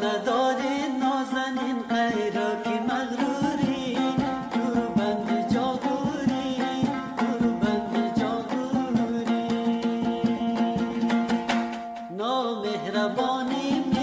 نداری نازنین غیراکی مغروری دور بند جاگوری دور بند جاگوری نامهربانی